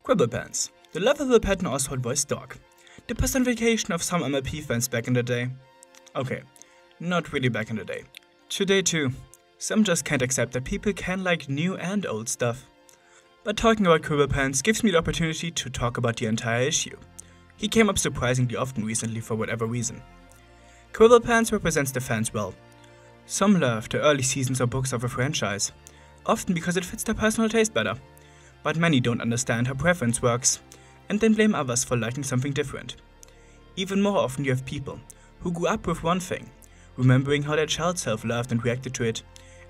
Quibble Pants, the lovable pet and Oswald voiced dog. The personification of some MLP fans back in the day. Okay, not really back in the day. Today too. Some just can't accept that people can like new and old stuff. But talking about Quibble Pants gives me the opportunity to talk about the entire issue. He came up surprisingly often recently for whatever reason. Quibble Pants represents the fans well. Some love the early seasons or books of a franchise, often because it fits their personal taste better. But many don't understand how preference works, and then blame others for liking something different. Even more often you have people who grew up with one thing, remembering how their child self loved and reacted to it,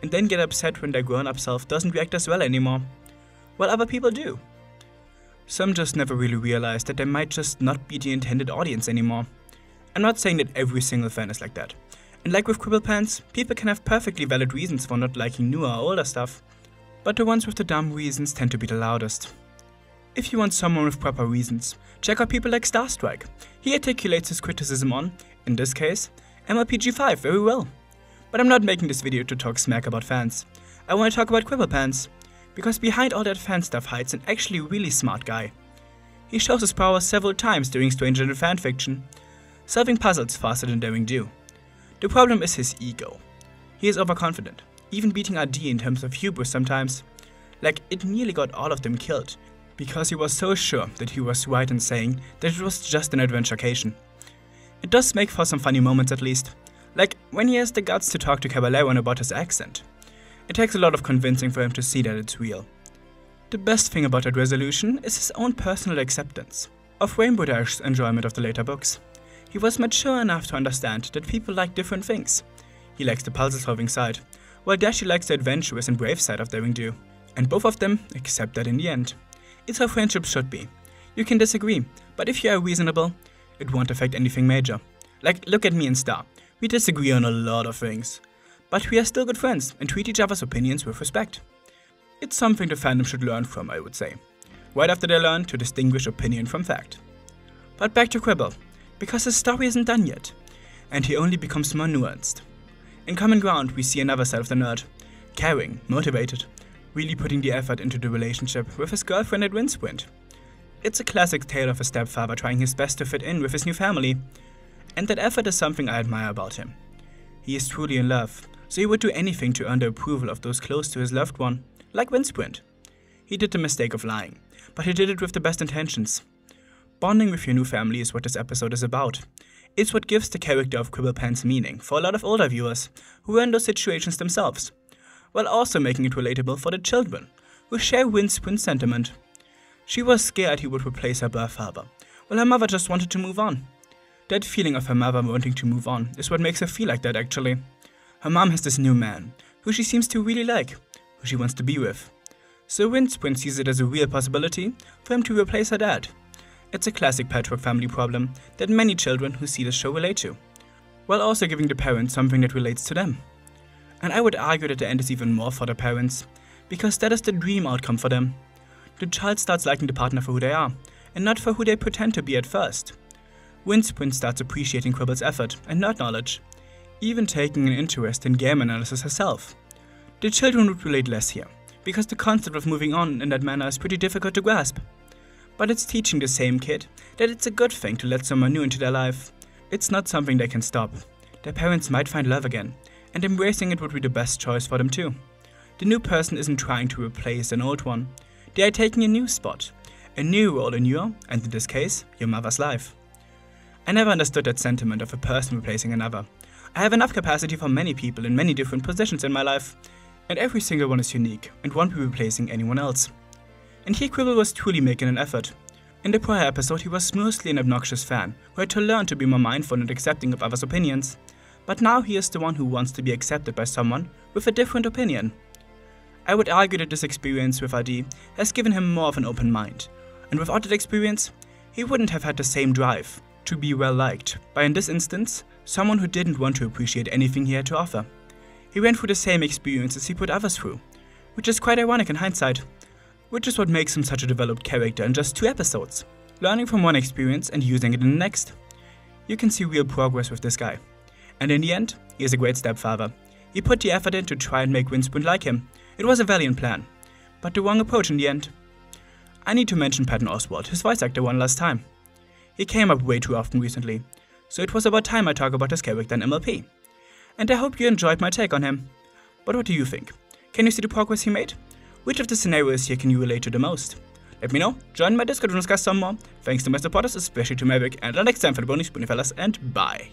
and then get upset when their grown-up self doesn't react as well anymore, while other people do. Some just never really realize that they might just not be the intended audience anymore. I'm not saying that every single fan is like that, and like with Quibble Pants, people can have perfectly valid reasons for not liking newer or older stuff, but the ones with the dumb reasons tend to be the loudest. If you want someone with proper reasons, check out people like Starstrike. He articulates his criticism on, in this case, MLP G5 very well. But I'm not making this video to talk smack about fans. I want to talk about Quibble Pants, because behind all that fan stuff hides an actually really smart guy. He shows his powers several times during Stranger Than fanfiction, solving puzzles faster than daring do. The problem is his ego. He is overconfident, even beating RD in terms of hubris sometimes. Like, it nearly got all of them killed, because he was so sure that he was right in saying that it was just an adventurecation. It does make for some funny moments at least, like when he has the guts to talk to Caballero about his accent. It takes a lot of convincing for him to see that it's real. The best thing about that resolution is his own personal acceptance of Rainbow Dash's enjoyment of the later books. He was mature enough to understand that people like different things. He likes the puzzle-solving side, while Dashi likes the adventurous and brave side of daring do, and both of them accept that in the end. It's how friendships should be. You can disagree, but if you are reasonable, it won't affect anything major. Like, look at me and Star. We disagree on a lot of things, but we are still good friends and treat each other's opinions with respect. It's something the fandom should learn from, I would say, right after they learn to distinguish opinion from fact. But back to Quibble, because his story isn't done yet, and he only becomes more nuanced. In Common Ground, we see another side of the nerd, caring, motivated, really putting the effort into the relationship with his girlfriend at Windsprint. It's a classic tale of a stepfather trying his best to fit in with his new family, and that effort is something I admire about him. He is truly in love, so he would do anything to earn the approval of those close to his loved one, like Windsprint. He did the mistake of lying, but he did it with the best intentions. Bonding with your new family is what this episode is about. It's what gives the character of Quibble Pants meaning for a lot of older viewers who were in those situations themselves, while also making it relatable for the children who share Windsprint's sentiment. She was scared he would replace her birth father, while her mother just wanted to move on. That feeling of her mother wanting to move on is what makes her feel like that actually. Her mom has this new man, who she seems to really like, who she wants to be with. So Windsprint sees it as a real possibility for him to replace her dad. It's a classic patchwork family problem that many children who see this show relate to, while also giving the parents something that relates to them. And I would argue that the end is even more for the parents, because that is the dream outcome for them. The child starts liking the partner for who they are, and not for who they pretend to be at first. Windsprint starts appreciating Quibble's effort and nerd knowledge, even taking an interest in game analysis herself. The children would relate less here, because the concept of moving on in that manner is pretty difficult to grasp. But it's teaching the same kid that it's a good thing to let someone new into their life. It's not something they can stop. Their parents might find love again, and embracing it would be the best choice for them too. The new person isn't trying to replace an old one. They are taking a new spot, a new role in your, and in this case, your mother's life. I never understood that sentiment of a person replacing another. I have enough capacity for many people in many different positions in my life, and every single one is unique and won't be replacing anyone else. And here Quibble was truly making an effort. In the prior episode he was mostly an obnoxious fan who had to learn to be more mindful and accepting of others' opinions. But now he is the one who wants to be accepted by someone with a different opinion. I would argue that this experience with RD has given him more of an open mind, and without that experience, he wouldn't have had the same drive to be well liked by, in this instance, someone who didn't want to appreciate anything he had to offer. He went through the same experiences he put others through, which is quite ironic in hindsight, which is what makes him such a developed character in just 2 episodes, learning from one experience and using it in the next. You can see real progress with this guy. And in the end, he is a great stepfather. He put the effort in to try and make Windsprint like him. It was a valiant plan, but the wrong approach in the end. I need to mention Patton Oswalt, his voice actor, one last time. He came up way too often recently, so it was about time I talk about his character in MLP. And I hope you enjoyed my take on him. But what do you think? Can you see the progress he made? Which of the scenarios here can you relate to the most? Let me know, join my Discord and discuss some more. Thanks to my supporters, especially to Maverick, and until next time for the Bonus Spoony fellas, and bye.